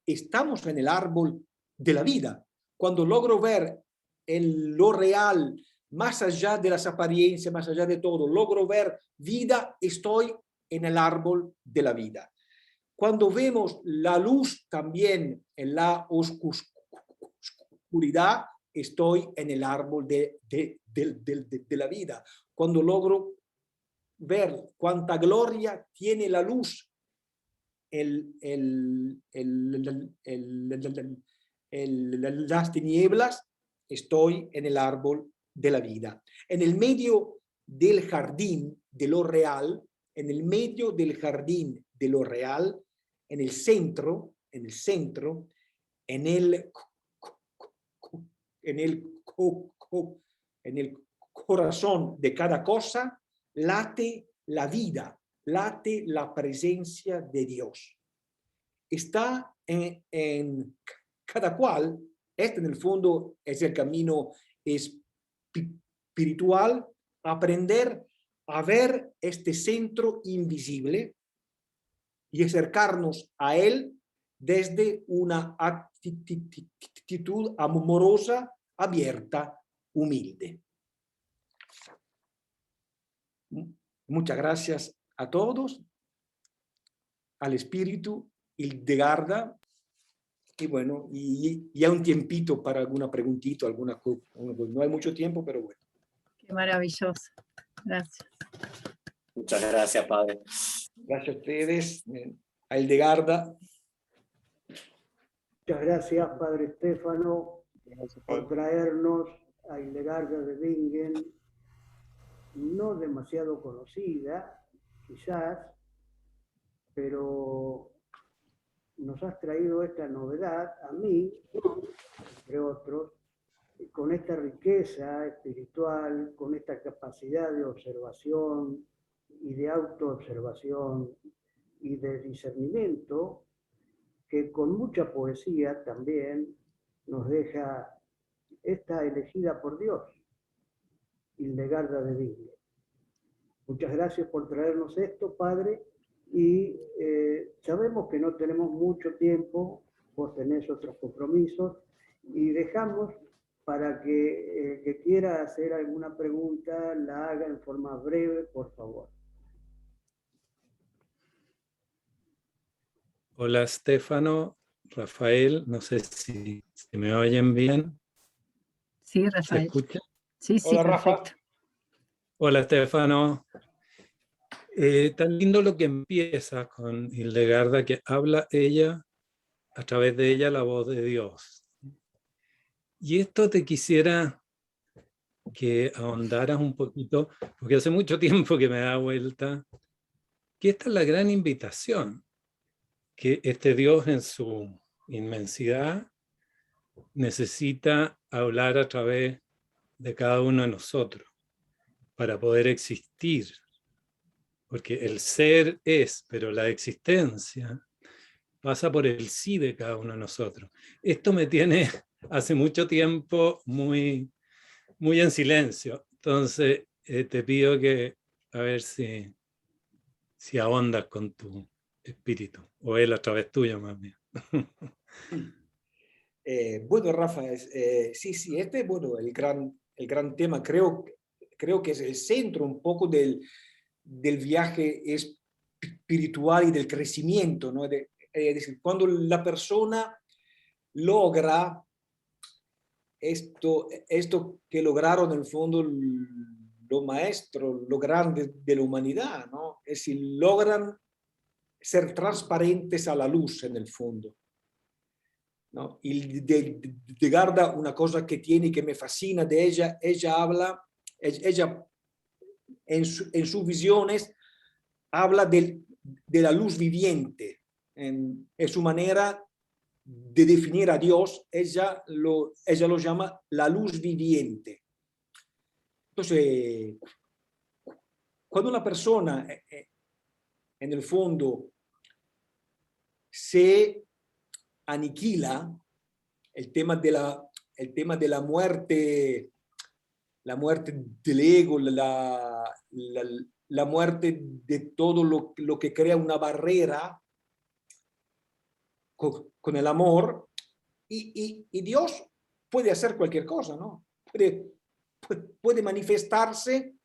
estamos en el árbol de la vida. Cuando logro ver en lo real, más allá de las apariencias, más allá de todo, logro ver vida, estoy en el árbol de la vida. Cuando vemos la luz también en la oscuridad, estoy en el árbol de la vida. Cuando logro ver cuánta gloria tiene la luz las tinieblas, estoy en el árbol de la vida. En el medio del jardín de lo real, en el medio del jardín de lo real, en el centro, en el corazón de cada cosa, late la vida, late la presencia de Dios. Está en cada cual. Este en el fondo es el camino espiritual, aprender a ver este centro invisible y acercarnos a él desde una actitud amorosa, abierta, humilde. Muchas gracias a todos, al Espíritu Hildegarda, y bueno, y ya un tiempito para alguna preguntita, alguna cosa. No hay mucho tiempo, pero bueno. Qué maravilloso. Gracias. Muchas gracias, Padre. Gracias a ustedes, a Hildegarda. Muchas gracias, Padre Stefano, por traernos a Hildegarda de Bingen, no demasiado conocida, quizás, pero nos has traído esta novedad a mí, entre otros, con esta riqueza espiritual, con esta capacidad de observación y de autoobservación y de discernimiento, que con mucha poesía también nos deja esta elegida por Dios, Hildegarda de Bingen. Muchas gracias por traernos esto, Padre, y sabemos que no tenemos mucho tiempo, vos tenés otros compromisos, y dejamos para que el que quiera hacer alguna pregunta la haga en forma breve, por favor. Hola, Stefano, Rafael, no sé si me oyen bien. Sí, ¿Se Rafael. escucha? Sí, sí, Hola, Rafa. perfecto. Hola, Stefano. Tan lindo lo que empieza con Hildegarda, que habla ella, a través de ella, la voz de Dios. Y esto te quisiera que ahondaras un poquito, porque hace mucho tiempo que me da vuelta, que esta es la gran invitación, que este Dios en su inmensidad necesita hablar a través de cada uno de nosotros para poder existir. Porque el ser es, pero la existencia pasa por el sí de cada uno de nosotros. Esto me tiene hace mucho tiempo muy en silencio. Entonces, te pido que a ver si ahondas con tu espíritu, o él a través tuyo más bien. Bueno, Rafa, sí, este es bueno, el gran tema. Creo que es el centro un poco del viaje espiritual y del crecimiento, ¿no? es decir, cuando la persona logra esto que lograron en el fondo los maestros, los grandes de la humanidad, ¿no? Es decir, logran ser transparentes a la luz en el fondo, ¿no? Y de Garda, una cosa que tiene que me fascina de ella habla, ella en sus visiones habla de la luz viviente, en su manera de definir a Dios, ella lo llama la luz viviente. Entonces, cuando una persona en el fondo se aniquila, el tema de la muerte del ego, la muerte de todo lo que crea una barrera con el amor, y Dios puede hacer cualquier cosa, ¿no? Puede manifestarse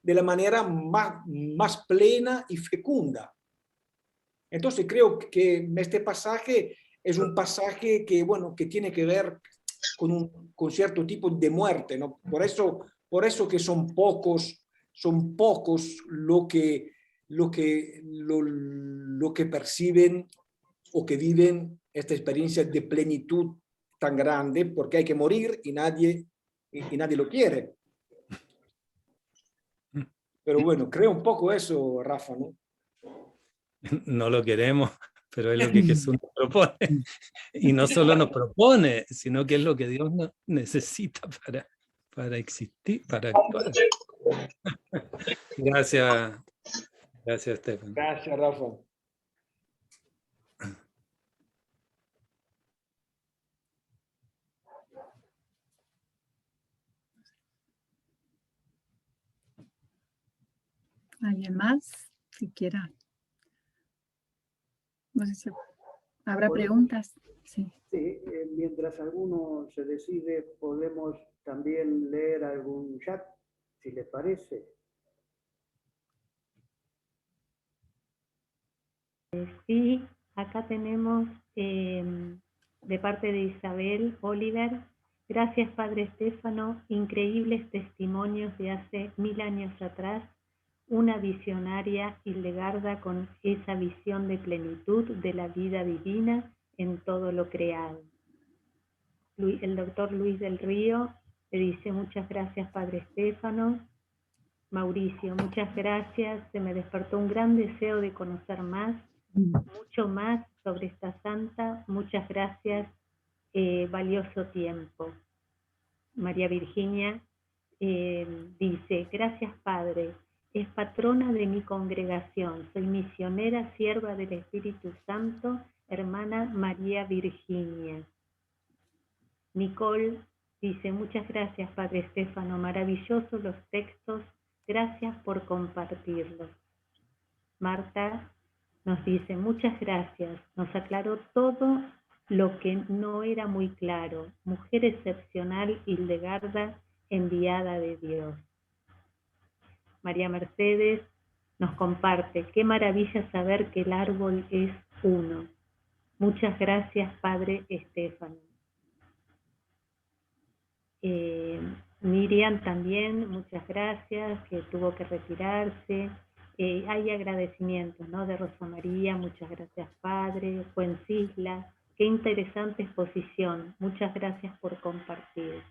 de la manera más plena y fecunda. Entonces creo que este pasaje es un pasaje que, bueno, que tiene que ver con cierto tipo de muerte, ¿no? Por eso que son pocos lo que perciben o que viven esta experiencia de plenitud tan grande, porque hay que morir y nadie lo quiere. Pero bueno, creo un poco eso, Rafa, ¿no? No lo queremos, pero es lo que Jesús nos propone. Y no solo nos propone, sino que es lo que Dios necesita para existir, para actuar. Gracias, Estefan. Gracias, Rafa. ¿Alguien más? Si quiera. No sé si habrá preguntas. Sí. Sí, mientras alguno se decide, podemos también leer algún chat, si les parece. Sí, acá tenemos de parte de Isabel Oliver. Gracias, Padre Estéfano. Increíbles testimonios de hace 1000 años atrás. Una visionaria Hildegarda con esa visión de plenitud de la vida divina en todo lo creado. El doctor Luis del Río le dice muchas gracias, Padre Estéfano. Mauricio, muchas gracias. Se me despertó un gran deseo de conocer más, mucho más sobre esta santa. Muchas gracias, valioso tiempo. María Virginia dice, gracias Padre, es patrona de mi congregación, soy misionera, sierva del Espíritu Santo, hermana María Virginia. Nicole dice, muchas gracias Padre Estéfano, maravillosos los textos, gracias por compartirlos. Marta nos dice, muchas gracias, nos aclaró todo lo que no era muy claro. Mujer excepcional, Hildegarda, enviada de Dios. María Mercedes nos comparte, qué maravilla saber que el árbol es uno. Muchas gracias, Padre Estéfano. Miriam también, muchas gracias, que tuvo que retirarse. Hay agradecimientos, ¿no? De Rosa María, muchas gracias, Padre. Fuencisla, qué interesante exposición, muchas gracias por compartir.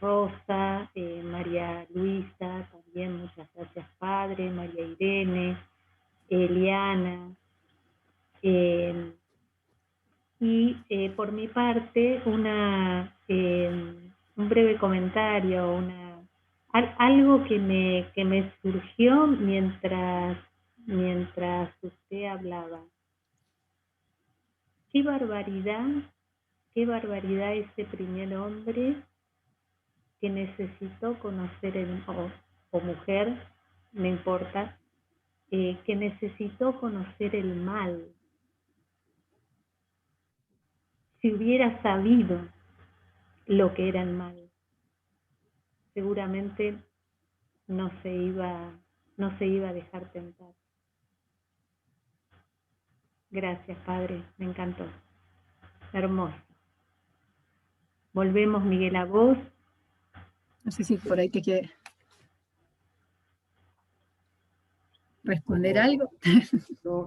Rosa, María Luisa, también muchas gracias, Padre. María Irene, Eliana. Y por mi parte, un breve comentario, algo que me surgió mientras usted hablaba. Qué barbaridad ese primer hombre que necesitó conocer o mujer, no importa, que necesitó conocer el mal. Si hubiera sabido lo que era el mal, seguramente no se iba a dejar tentar. Gracias, Padre, me encantó. Hermoso. Volvemos, Miguel, a vos. No sé si por ahí te quiere responder algo. No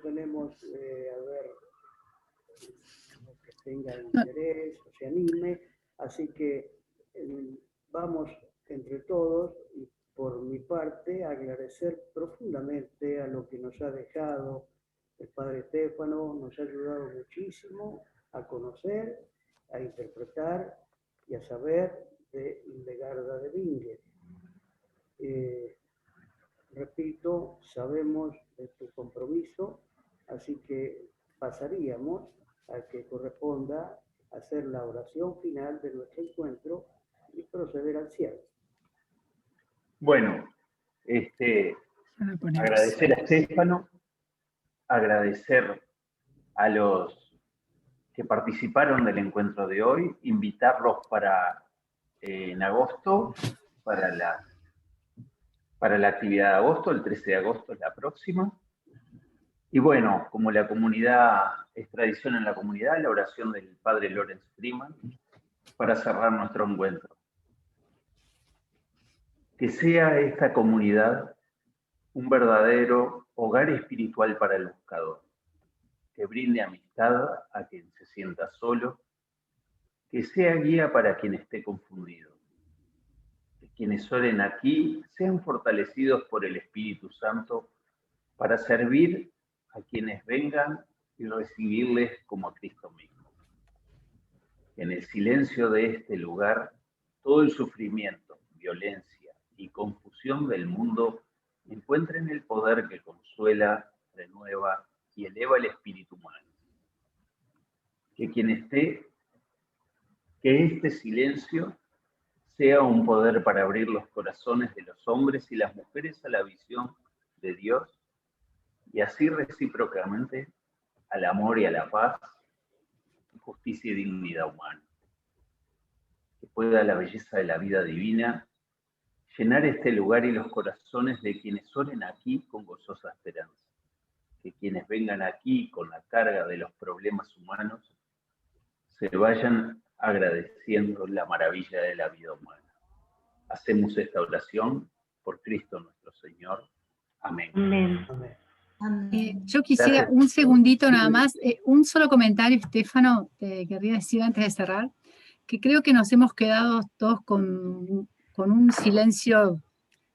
tenemos, a ver, que tenga interés o se anime, así que vamos entre todos, y por mi parte agradecer profundamente a lo que nos ha dejado el Padre Stefano, nos ha ayudado muchísimo a conocer, a interpretar y a saber de Hildegarda de Bingen. Repito, sabemos de tu compromiso, así que pasaríamos a que corresponda hacer la oración final de nuestro encuentro y proceder al cierre. Bueno, agradecer a Stefano, agradecer a los que participaron del encuentro de hoy, invitarlos para en agosto, para la actividad de agosto, el 13 de agosto es la próxima. Y bueno, como la comunidad, es tradición en la comunidad, la oración del Padre Lorenz Freeman para cerrar nuestro encuentro. Que sea esta comunidad un verdadero hogar espiritual para el buscador, que brinde amistad a quien se sienta solo, que sea guía para quien esté confundido, que quienes oren aquí sean fortalecidos por el Espíritu Santo para servir a quienes vengan y recibirles como a Cristo mismo. En el silencio de este lugar, todo el sufrimiento, violencia y confusión del mundo encuentren el poder que consuela, renueva y eleva el espíritu humano. Que que este silencio sea un poder para abrir los corazones de los hombres y las mujeres a la visión de Dios y así recíprocamente al amor y a la paz, justicia y dignidad humana. Que pueda la belleza de la vida divina llenar este lugar y los corazones de quienes oren aquí con gozosa esperanza. Que quienes vengan aquí con la carga de los problemas humanos se vayan agradeciendo la maravilla de la vida humana. Hacemos esta oración por Cristo nuestro Señor. Amén. Amén. Yo quisiera Gracias. un segundito nada más, un solo comentario, Stefano, te querría decir antes de cerrar, que creo que nos hemos quedado todos con un silencio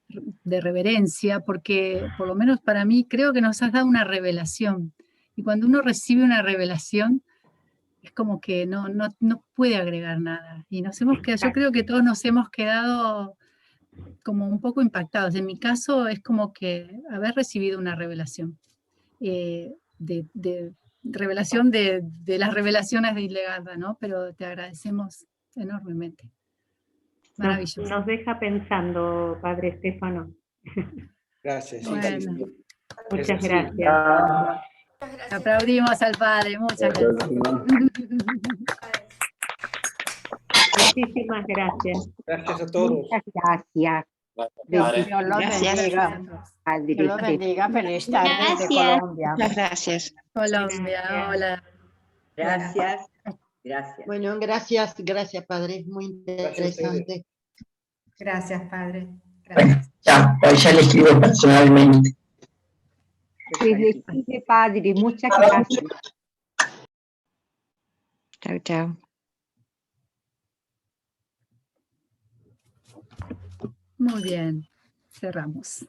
de reverencia, porque por lo menos para mí creo que nos has dado una revelación, y cuando uno recibe una revelación, es como que no puede agregar nada, y nos hemos quedado, yo creo que todos nos hemos quedado como un poco impactados. En mi caso es como que haber recibido una revelación, revelación de las revelaciones de Hildegarda, ¿no? Pero te agradecemos enormemente. Maravilloso. Nos deja pensando, Padre Stefano. Gracias. Bueno. Muchas gracias. Aplaudimos al Padre, muchas gracias. Muchísimas gracias. Gracias a todos. Muchas gracias. Padre. Dios los bendiga. Padre Dios los bendiga. Feliz tarde desde Gracias. Colombia. Muchas gracias. Colombia, Gracias. hola. Gracias. Gracias. Bueno, gracias, gracias, Padre. Muy interesante. Gracias, Padre. Gracias. Ya le escribo personalmente. Se despide, Padre. Muchas gracias. Chao, chao. Muy bien, cerramos.